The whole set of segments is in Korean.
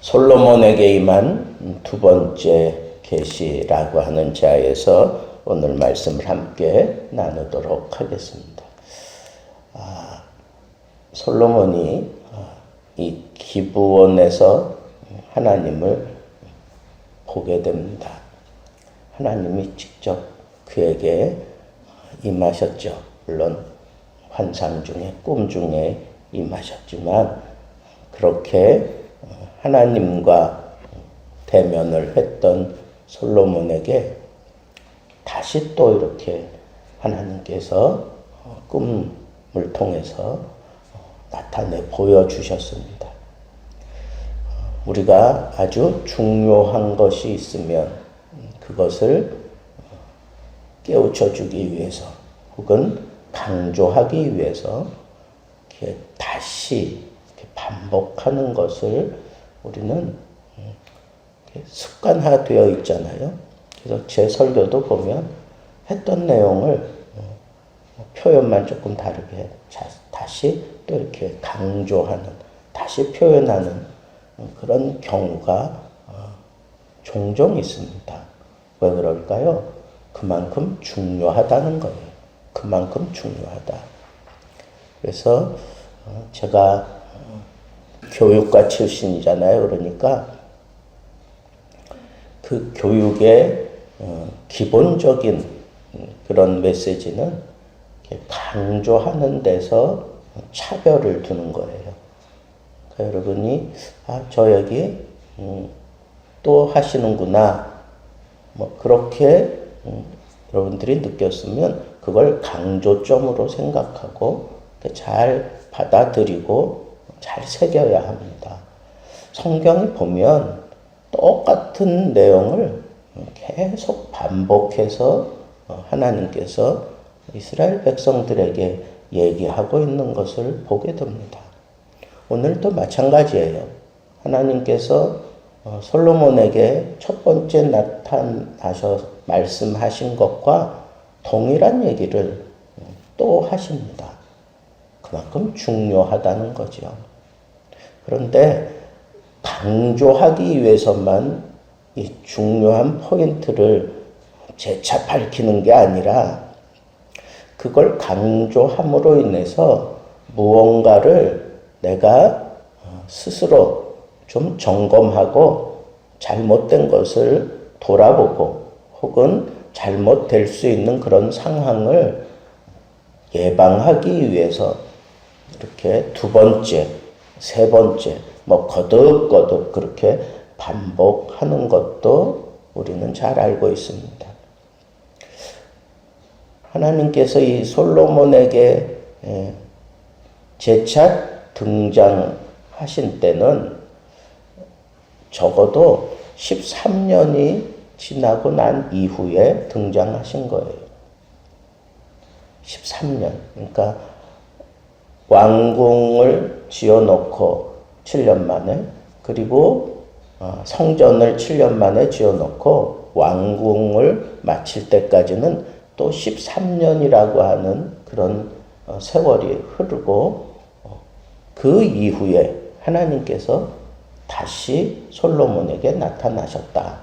솔로몬에게 임한 두 번째 계시라고 하는 자에서 오늘 말씀을 함께 나누도록 하겠습니다. 솔로몬이 이 기브온에서 하나님을 보게 됩니다. 하나님이 직접 그에게 임하셨죠. 물론 환상 중에, 꿈 중에 임하셨지만 그렇게 하나님과 대면을 했던 솔로몬에게 다시 또 이렇게 하나님께서 꿈을 통해서 나타내 보여주셨습니다. 우리가 아주 중요한 것이 있으면 그것을 깨우쳐 주기 위해서 혹은 강조하기 위해서 이렇게 다시 이렇게 반복하는 것을 우리는 습관화되어 있잖아요. 그래서 제 설교도 보면 했던 내용을 표현만 조금 다르게 다시 또 이렇게 강조하는, 다시 표현하는 그런 경우가 종종 있습니다. 왜 그럴까요? 그만큼 중요하다는 거예요. 그만큼 중요하다. 그래서 제가 교육과 출신이잖아요. 그러니까 그 교육의 기본적인 그런 메시지는 강조하는 데서 차별을 두는 거예요. 그러니까 여러분이 저 얘기 또 하시는구나, 뭐 그렇게 여러분들이 느꼈으면 그걸 강조점으로 생각하고 잘 받아들이고 잘 새겨야 합니다. 성경을 보면 똑같은 내용을 계속 반복해서 하나님께서 이스라엘 백성들에게 얘기하고 있는 것을 보게 됩니다. 오늘도 마찬가지예요. 하나님께서 솔로몬에게 첫 번째 나타나셔 말씀하신 것과 동일한 얘기를 또 하십니다. 그만큼 중요하다는 거죠. 그런데 강조하기 위해서만 이 중요한 포인트를 재차 밝히는 게 아니라 그걸 강조함으로 인해서 무언가를 내가 스스로 좀 점검하고 잘못된 것을 돌아보고 혹은 잘못될 수 있는 그런 상황을 예방하기 위해서 이렇게 두 번째, 세 번째, 뭐 거듭거듭 그렇게 반복하는 것도 우리는 잘 알고 있습니다. 하나님께서 이 솔로몬에게 재차 등장하신 때는 적어도 13년이 지나고 난 이후에 등장하신 거예요. 13년. 그러니까 왕궁을 지어놓고 7년 만에, 그리고 성전을 7년 만에 지어놓고 왕궁을 마칠 때까지는 또 13년이라고 하는 그런 세월이 흐르고 그 이후에 하나님께서 다시 솔로몬에게 나타나셨다.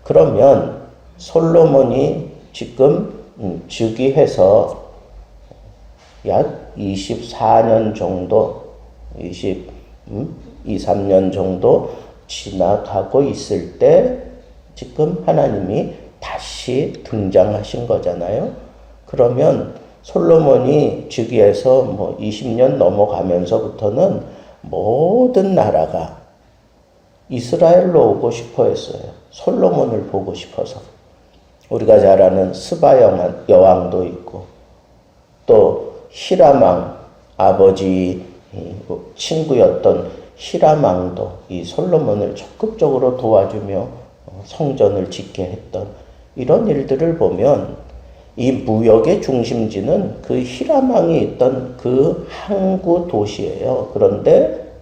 그러면 솔로몬이 지금 즉위해서 약 24년 정도, 23년 정도 지나가고 있을 때 지금 하나님이 다시 등장하신 거잖아요. 그러면 솔로몬이 즉위해서 뭐 20년 넘어가면서부터는 모든 나라가 이스라엘로 오고 싶어 했어요. 솔로몬을 보고 싶어서. 우리가 잘 아는 스바 여왕도 있고 또 히람왕, 아버지 친구였던 히람왕도 이 솔로몬을 적극적으로 도와주며 성전을 짓게 했던 이런 일들을 보면 이 무역의 중심지는 그 히람왕이 있던 그 항구 도시예요. 그런데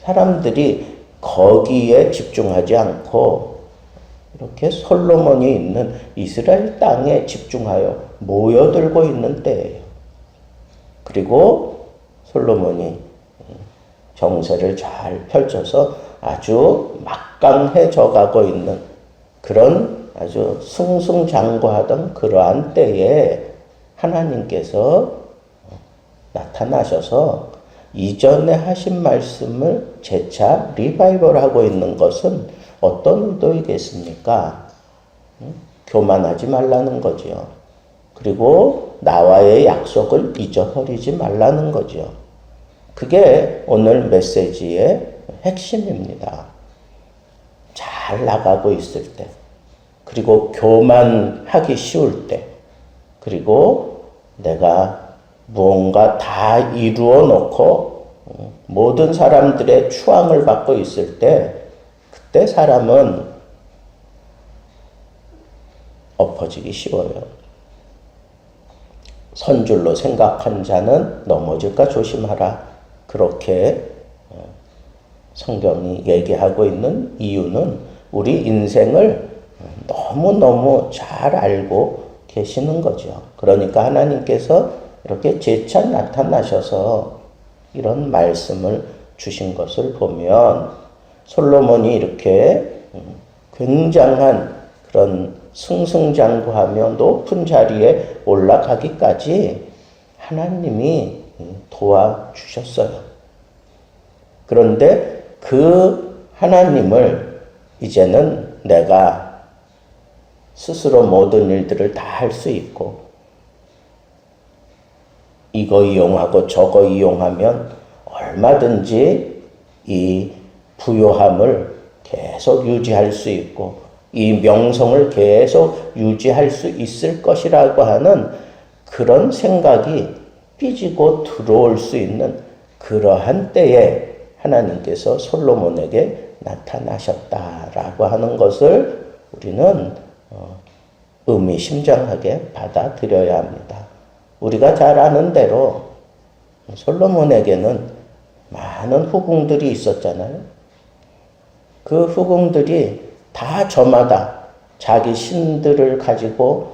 사람들이 거기에 집중하지 않고 이렇게 솔로몬이 있는 이스라엘 땅에 집중하여 모여들고 있는 때예요. 그리고 솔로몬이 정세를 잘 펼쳐서 아주 막강해져 가고 있는 그런 아주 승승장구하던 그러한 때에 하나님께서 나타나셔서 이전에 하신 말씀을 재차 리바이벌하고 있는 것은 어떤 의도이겠습니까? 교만하지 말라는 거죠. 그리고 나와의 약속을 잊어버리지 말라는 거죠. 그게 오늘 메시지의 핵심입니다. 잘 나가고 있을 때, 그리고 교만하기 쉬울 때, 그리고 내가 무언가 다 이루어 놓고 모든 사람들의 추앙을 받고 있을 때, 그때 사람은 엎어지기 쉬워요. 선줄로 생각한 자는 넘어질까 조심하라. 그렇게 성경이 얘기하고 있는 이유는 우리 인생을 너무너무 잘 알고 계시는 거죠. 그러니까 하나님께서 이렇게 재차 나타나셔서 이런 말씀을 주신 것을 보면 솔로몬이 이렇게 굉장한 그런 승승장구하며 높은 자리에 올라가기까지 하나님이 도와주셨어요. 그런데 그 하나님을 이제는 내가 스스로 모든 일들을 다 할 수 있고 이거 이용하고 저거 이용하면 얼마든지 이 부요함을 계속 유지할 수 있고 이 명성을 계속 유지할 수 있을 것이라고 하는 그런 생각이 삐지고 들어올 수 있는 그러한 때에 하나님께서 솔로몬에게 나타나셨다라고 하는 것을 우리는 의미심장하게 받아들여야 합니다. 우리가 잘 아는 대로 솔로몬에게는 많은 후궁들이 있었잖아요. 그 후궁들이 다 저마다 자기 신들을 가지고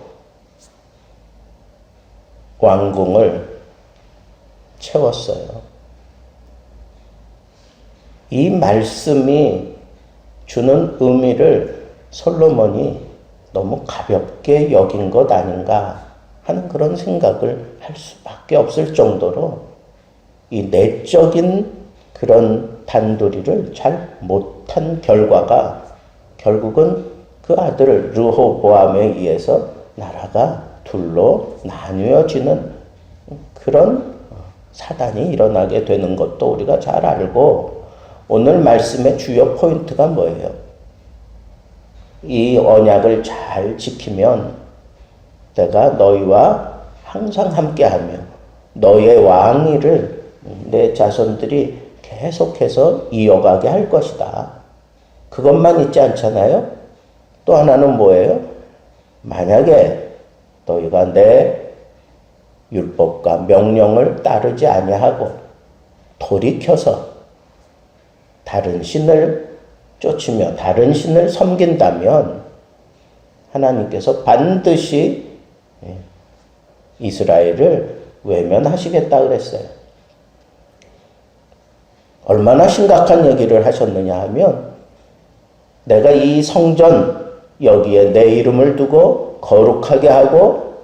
왕궁을 채웠어요. 이 말씀이 주는 의미를 솔로몬이 너무 가볍게 여긴 것 아닌가 하는 그런 생각을 할 수밖에 없을 정도로 이 내적인 그런 단도리를 잘 못한 결과가 결국은 그 아들 르호보암에 의해서 나라가 둘로 나뉘어지는 그런 사단이 일어나게 되는 것도 우리가 잘 알고 오늘 말씀의 주요 포인트가 뭐예요? 이 언약을 잘 지키면 내가 너희와 항상 함께하며 너의 왕위를 내 자손들이 계속해서 이어가게 할 것이다. 그것만 있지 않잖아요? 또 하나는 뭐예요? 만약에 너희가 내 율법과 명령을 따르지 아니하고 돌이켜서 다른 신을 쫓으며 다른 신을 섬긴다면 하나님께서 반드시 이스라엘을 외면하시겠다 그랬어요. 얼마나 심각한 얘기를 하셨느냐 하면 내가 이 성전 여기에 내 이름을 두고 거룩하게 하고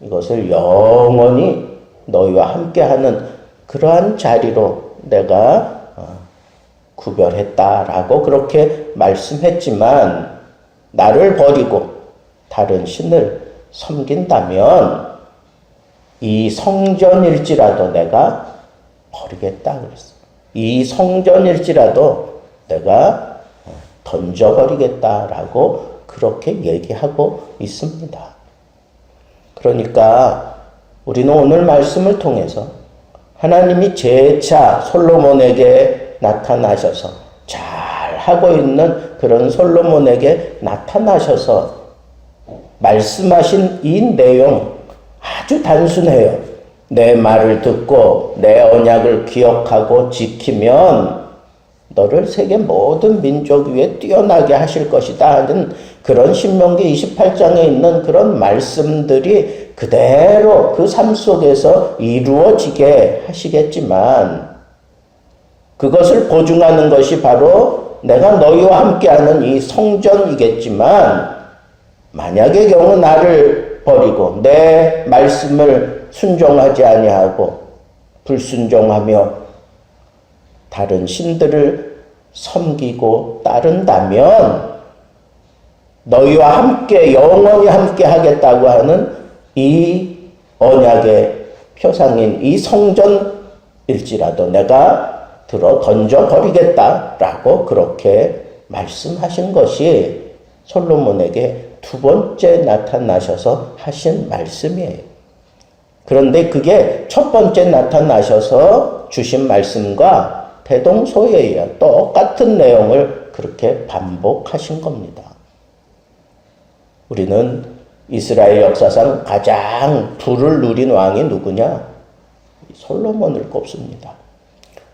이것을 영원히 너희와 함께하는 그러한 자리로 내가 구별했다라고 그렇게 말씀했지만 나를 버리고 다른 신을 섬긴다면 이 성전일지라도 내가 버리겠다 그랬어요. 이 성전일지라도 내가 던져버리겠다라고 그렇게 얘기하고 있습니다. 그러니까 우리는 오늘 말씀을 통해서 하나님이 재차 솔로몬에게 나타나셔서 잘 하고 있는 그런 솔로몬에게 나타나셔서 말씀하신 이 내용 아주 단순해요. 내 말을 듣고 내 언약을 기억하고 지키면 너를 세계 모든 민족 위에 뛰어나게 하실 것이다 하는 그런 신명기 28장에 있는 그런 말씀들이 그대로 그 삶 속에서 이루어지게 하시겠지만 그것을 보증하는 것이 바로 내가 너희와 함께하는 이 성전이겠지만, 만약의 경우 나를 버리고 내 말씀을 순종하지 아니하고 불순종하며 다른 신들을 섬기고 따른다면 너희와 함께 영원히 함께 하겠다고 하는 이 언약의 표상인 이 성전일지라도 내가 들어 던져 버리겠다라고 그렇게 말씀하신 것이 솔로몬에게 두 번째 나타나셔서 하신 말씀이에요. 그런데 그게 첫 번째 나타나셔서 주신 말씀과 대동소이해요. 똑같은 내용을 그렇게 반복하신 겁니다. 우리는 이스라엘 역사상 가장 부를 누린 왕이 누구냐? 솔로몬을 꼽습니다.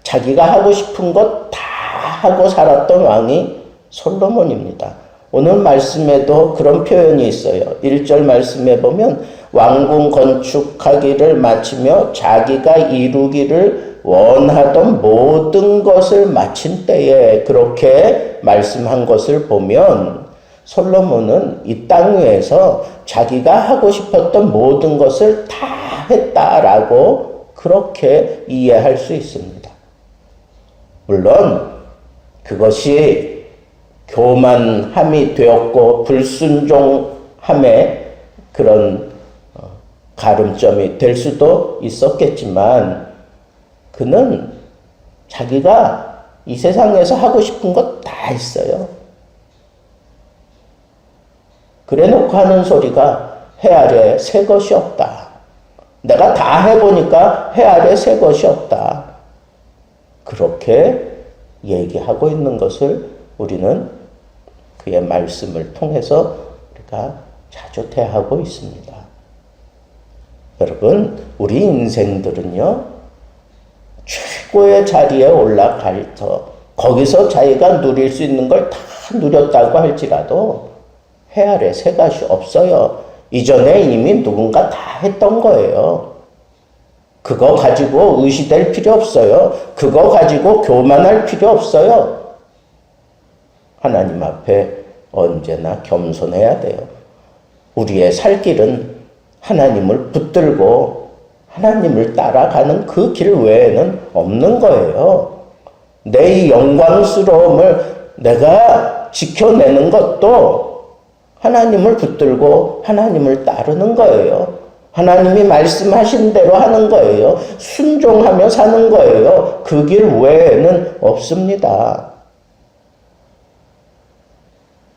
자기가 하고 싶은 것 다 하고 살았던 왕이 솔로몬입니다. 오늘 말씀에도 그런 표현이 있어요. 1절 말씀에 보면 왕궁 건축하기를 마치며 자기가 이루기를 원하던 모든 것을 마친 때에, 그렇게 말씀한 것을 보면 솔로몬은 이 땅 위에서 자기가 하고 싶었던 모든 것을 다 했다라고 그렇게 이해할 수 있습니다. 물론 그것이 교만함이 되었고 불순종함의 그런 가름점이 될 수도 있었겠지만, 그는 자기가 이 세상에서 하고 싶은 것 다 했어요. 그래 놓고 하는 소리가 해 아래 새 것이 없다. 내가 다 해보니까 해 아래 새 것이 없다. 그렇게 얘기하고 있는 것을 우리는 그의 말씀을 통해서 우리가 자주 대하고 있습니다. 여러분, 우리 인생들은요, 최고의 자리에 올라가서 거기서 자기가 누릴 수 있는 걸 다 누렸다고 할지라도 해 아래 새 것이 없어요. 이전에 이미 누군가 다 했던 거예요. 그거 가지고 의시될 필요 없어요. 그거 가지고 교만할 필요 없어요. 하나님 앞에 언제나 겸손해야 돼요. 우리의 살 길은 하나님을 붙들고 하나님을 따라가는 그 길 외에는 없는 거예요. 내 영광스러움을 내가 지켜내는 것도 하나님을 붙들고 하나님을 따르는 거예요. 하나님이 말씀하신 대로 하는 거예요. 순종하며 사는 거예요. 그 길 외에는 없습니다.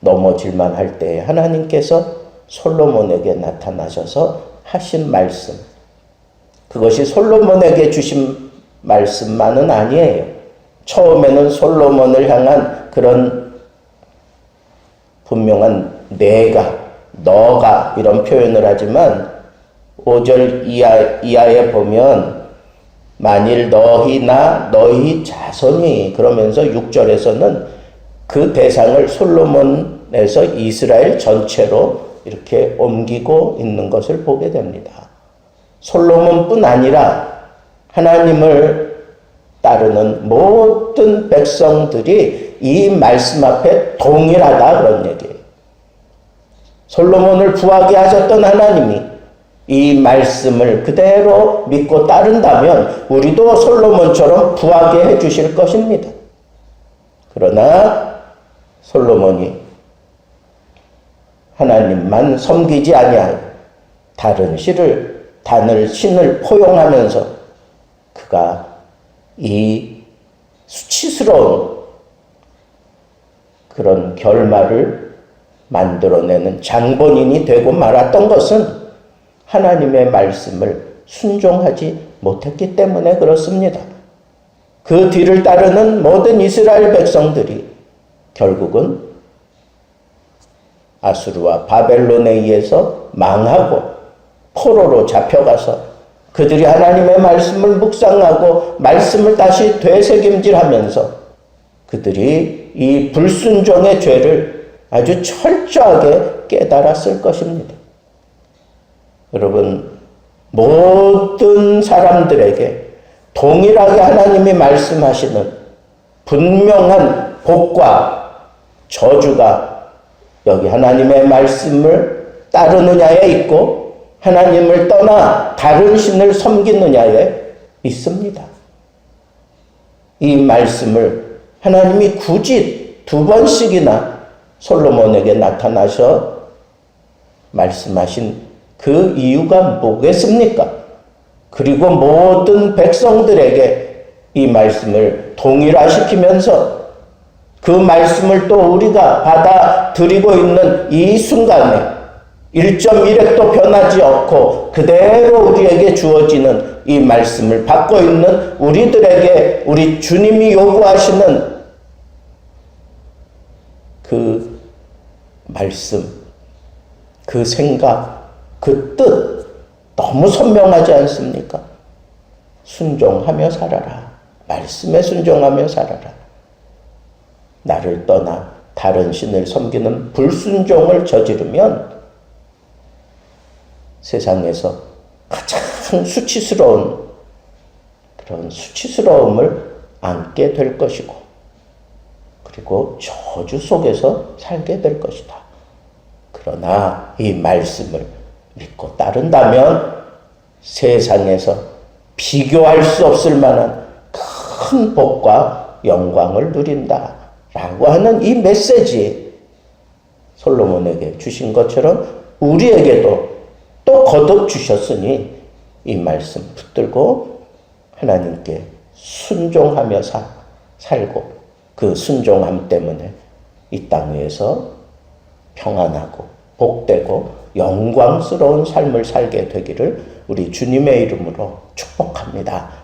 넘어질만 할 때 하나님께서 솔로몬에게 나타나셔서 하신 말씀, 그것이 솔로몬에게 주신 말씀만은 아니에요. 처음에는 솔로몬을 향한 그런 분명한 내가, 너가 이런 표현을 하지만 5절 이하에 보면 만일 너희나 너희 자손이, 그러면서 6절에서는 그 대상을 솔로몬에서 이스라엘 전체로 이렇게 옮기고 있는 것을 보게 됩니다. 솔로몬뿐 아니라 하나님을 따르는 모든 백성들이 이 말씀 앞에 동일하다, 그런 얘기예요. 솔로몬을 부하게 하셨던 하나님이 이 말씀을 그대로 믿고 따른다면 우리도 솔로몬처럼 부하게 해주실 것입니다. 그러나 솔로몬이 하나님만 섬기지 아니하고 다른 신을 포용하면서 그가 이 수치스러운 그런 결말을 만들어내는 장본인이 되고 말았던 것은 하나님의 말씀을 순종하지 못했기 때문에 그렇습니다. 그 뒤를 따르는 모든 이스라엘 백성들이 결국은 아수르와 바벨론에 의해서 망하고 포로로 잡혀가서 그들이 하나님의 말씀을 묵상하고 말씀을 다시 되새김질하면서 그들이 이 불순종의 죄를 아주 철저하게 깨달았을 것입니다. 여러분, 모든 사람들에게 동일하게 하나님이 말씀하시는 분명한 복과 저주가 여기 하나님의 말씀을 따르느냐에 있고 하나님을 떠나 다른 신을 섬기느냐에 있습니다. 이 말씀을 하나님이 굳이 2번씩이나 솔로몬에게 나타나셔 말씀하신 그 이유가 뭐겠습니까? 그리고 모든 백성들에게 이 말씀을 동일화시키면서 그 말씀을 또 우리가 받아들이고 있는 이 순간에 1.1핵도 변하지 않고 그대로 우리에게 주어지는 이 말씀을 받고 있는 우리들에게 우리 주님이 요구하시는 그 말씀, 그 생각, 그 뜻 너무 선명하지 않습니까? 순종하며 살아라. 말씀에 순종하며 살아라. 나를 떠나 다른 신을 섬기는 불순종을 저지르면 세상에서 가장 수치스러운 그런 수치스러움을 안게 될 것이고 그리고 저주 속에서 살게 될 것이다. 그러나 이 말씀을 믿고 따른다면 세상에서 비교할 수 없을 만한 큰 복과 영광을 누린다. 라고 하는 이 메시지 솔로몬에게 주신 것처럼 우리에게도 또 거듭 주셨으니 이 말씀 붙들고 하나님께 순종하며 살고 그 순종함 때문에 이 땅 위에서 평안하고 복되고 영광스러운 삶을 살게 되기를 우리 주님의 이름으로 축복합니다.